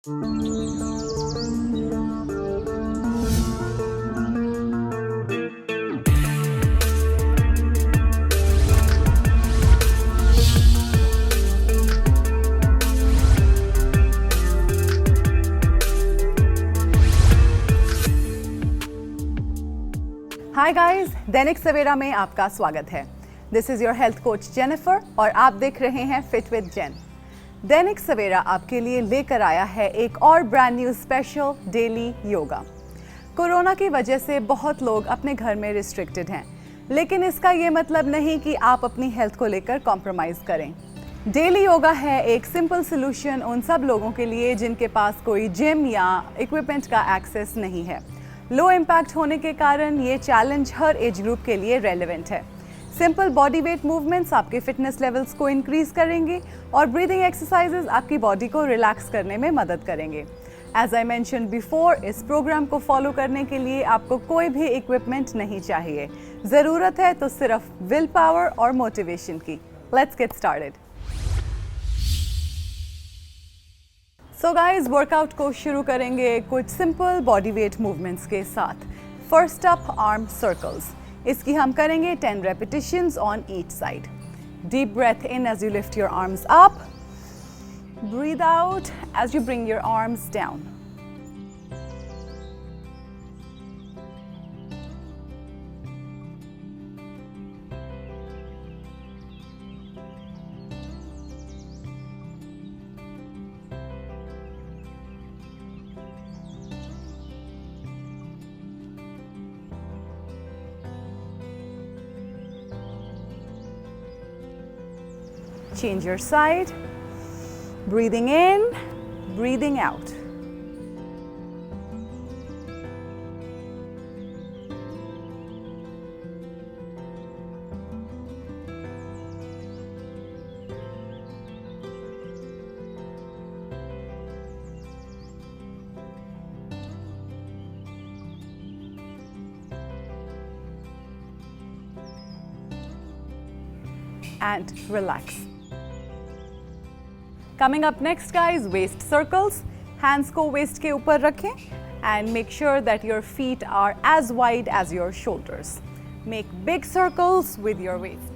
Hi guys, Dainik Savera में आपका स्वागत है। This is your health coach Jennifer और आप देख रहे हैं फिट विद जेन। दैनिक सवेरा आपके लिए लेकर आया है एक और brand new special daily yoga. Corona की वजह से बहुत लोग अपने घर में रिस्ट्रिक्टेड हैं, लेकिन इसका ये मतलब नहीं कि आप अपनी हेल्थ को लेकर कॉम्प्रोमाइज करें। डेली योगा है एक सिंपल सोल्यूशन उन सब लोगों के लिए जिनके पास कोई जिम या इक्विपमेंट का एक्सेस नहीं है। लो इम्पैक्ट होने के कारण ये चैलेंज हर एज ग्रुप के लिए रेलेवेंट है। सिंपल बॉडी वेट मूवमेंट्स आपके फिटनेस लेवल्स को इंक्रीज करेंगे और ब्रीदिंग एक्सरसाइजेज आपकी बॉडी को रिलैक्स करने में मदद करेंगे। एज आई मेंशन बिफोर, इस प्रोग्राम को फॉलो करने के लिए आपको कोई भी इक्विपमेंट नहीं चाहिए। ज़रूरत है तो सिर्फ विल पावर और मोटिवेशन की। Let's get started. So guys, workout को शुरू करेंगे कुछ सिंपल बॉडी वेट मूवमेंट्स के साथ। First up, arm circles. इसकी हम करेंगे 10 repetitions on each side. Deep breath in as you lift your arms up. Breathe out as you bring your arms down. Change your side. Breathing in, breathing out. And relax. Coming up next guys, waist circles. Hands को waist के ऊपर रखें and make sure that your feet are as wide as your shoulders. Make big circles with your waist.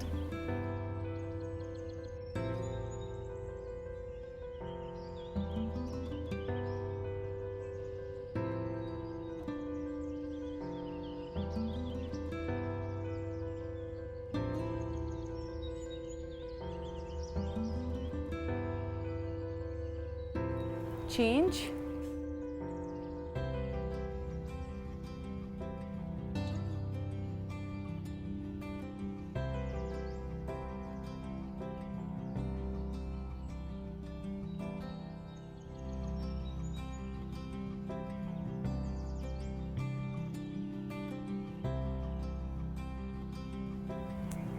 Change.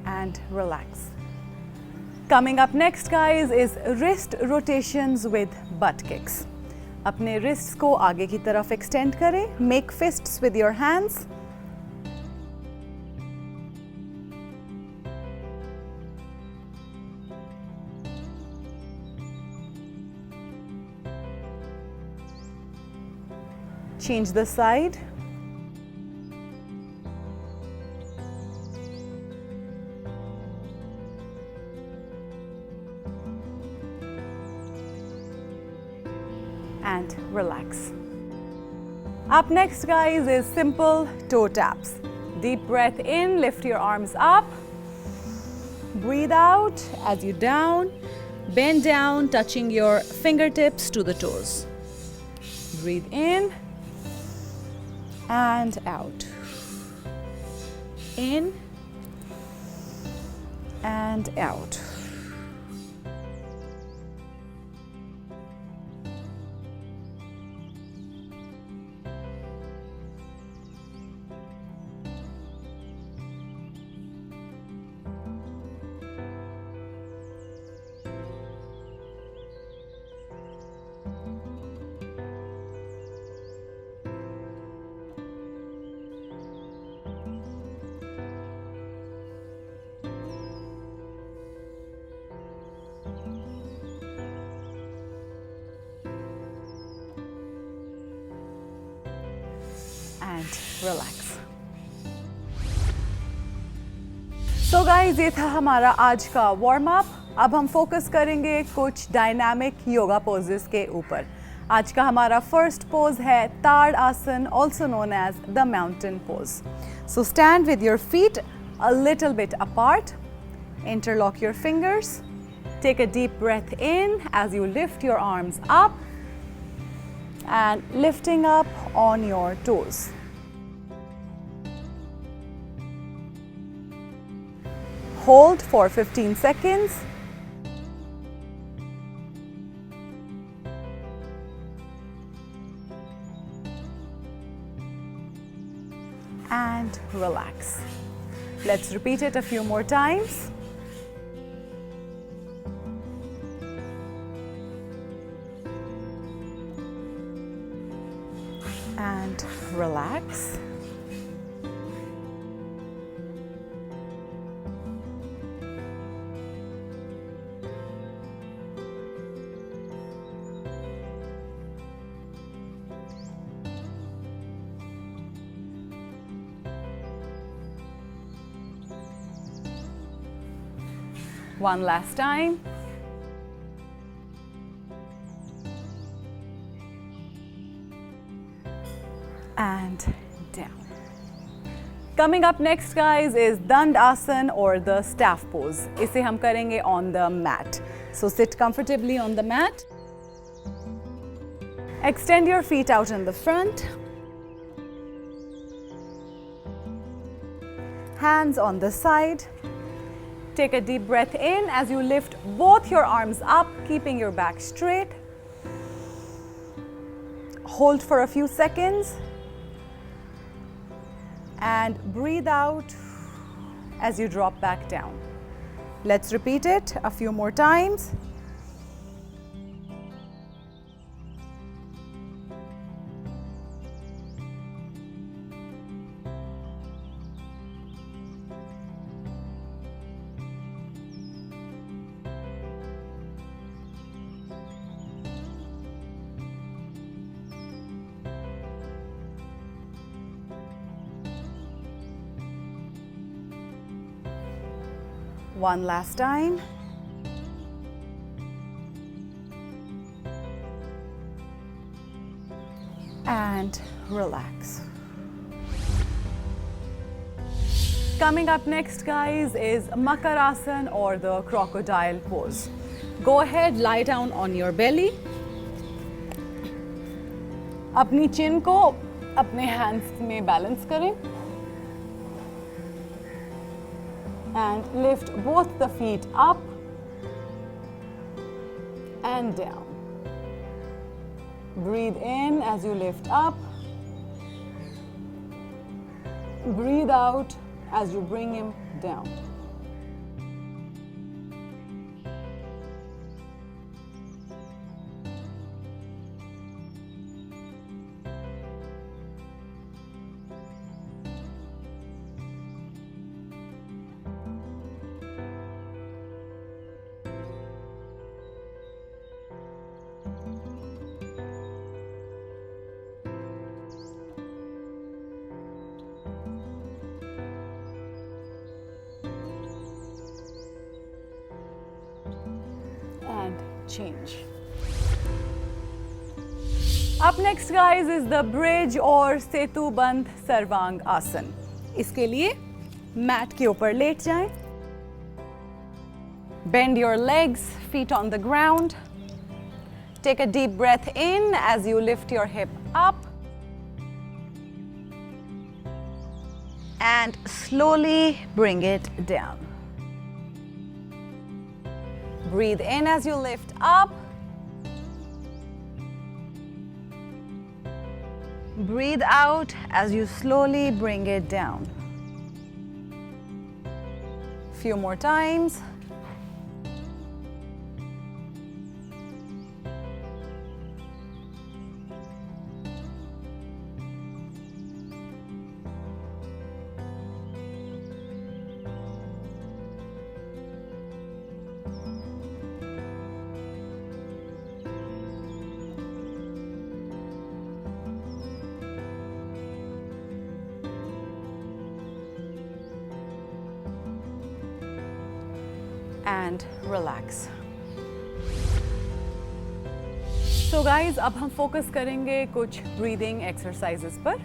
And relax. Coming up next guys is wrist rotations with butt kicks. अपने wrists को आगे की तरफ extend करें. Make fists with your hands. Change the side. And relax. Up next guys is simple toe taps. Deep breath in, lift your arms up. Breathe out as you down. Bend down, touching your fingertips to the toes. Breathe in and out. In and out. and relax. So guys, ये था हमारा आज का warm up. अब हम focus करेंगे कुछ dynamic yoga poses के ऊपर. आज का हमारा फर्स्ट पोज है ताड़ आसन, also known as the mountain pose. So stand with your feet a little bit apart. Interlock your fingers. Take a deep breath in as you lift your arms up and lifting up on your toes. Hold for 15 seconds. And relax. Let's repeat it a few more times. And relax. One last time. And down. Coming up next guys is Dandasana or the staff pose. इसे हम करेंगे on the mat. So sit comfortably on the mat. Extend your feet out in the front. Hands on the side. Take a deep breath in as you lift both your arms up, keeping your back straight. Hold for a few seconds. And breathe out as you drop back down. Let's repeat it a few more times. One last time. And relax. Coming up next guys is Makarasana or the crocodile pose. Go ahead, lie down on your belly. अपनी chin को अपने hands में balance करें. And lift both the feet up and down. Breathe in as you lift up. Breathe out as you bring him down. And change. Up next guys is the bridge or Setubandh Sarvang Asana. इसके लिए mat के ऊपर late जाएं. Bend your legs, feet on the ground. Take a deep breath in as you lift your hip up. And slowly bring it down. Breathe in as you lift up. Breathe out as you slowly bring it down. Few more times. and relax. So guys, अब हम focus करेंगे कुछ breathing exercises पर।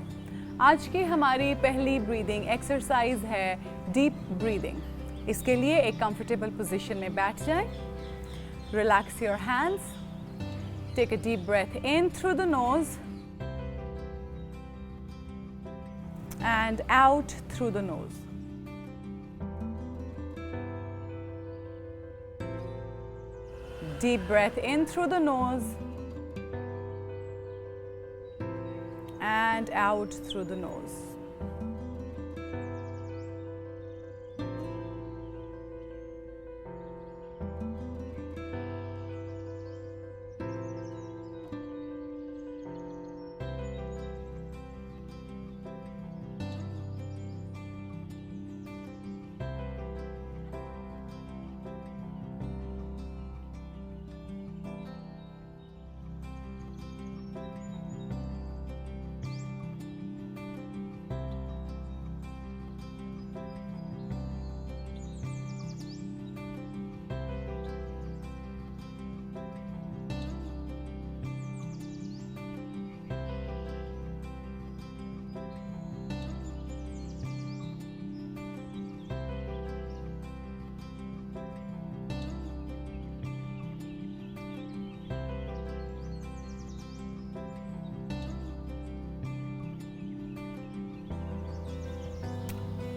आज की हमारी पहली breathing exercise है डीप ब्रीदिंग। इसके लिए एक कंफर्टेबल पोजीशन में बैठ जाएं। Relax your hands. Take a deep breath in through the nose and out through the nose. Deep breath in through the nose and out through the nose.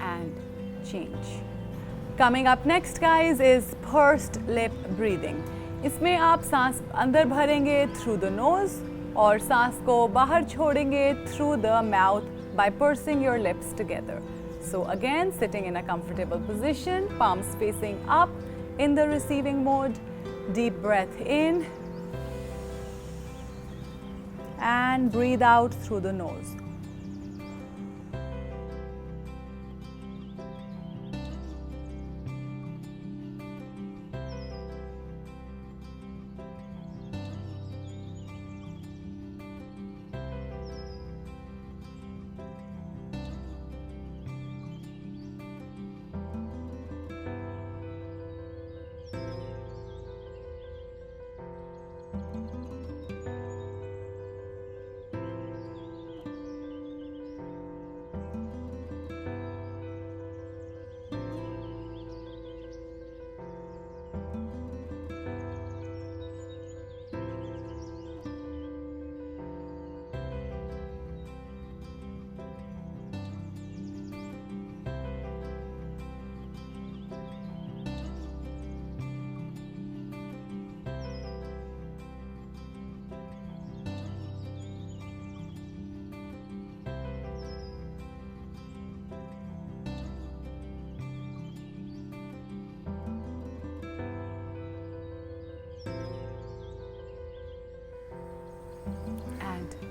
And change. Coming up next guys is pursed lip breathing. इसमें आप सांस अंदर भरेंगे through the nose और सांस को बाहर छोड़ेंगे through the mouth by pursing your lips together. So again, sitting in a comfortable position, palms facing up in the receiving mode. Deep breath in and breathe out through the nose.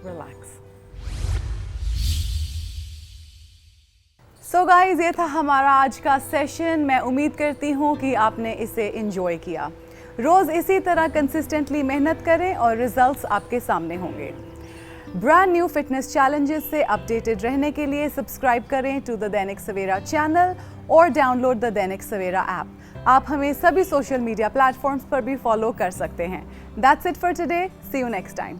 Relax. So guys, ये था हमारा आज का session. मैं उम्मीद करती हूँ कि आपने इसे एंजॉय किया। रोज़ इसी तरह कंसिस्टेंटली मेहनत करें और रिजल्ट्स आपके सामने होंगे। ब्रांड न्यू फिटनेस चैलेंजेस से अपडेटेड रहने के लिए सब्सक्राइब करें to the Dainik Savera channel और download the Dainik Savera app. आप हमें सभी सोशल मीडिया प्लेटफॉर्म्स पर भी फॉलो कर सकते हैं। That's it for today. See you next time.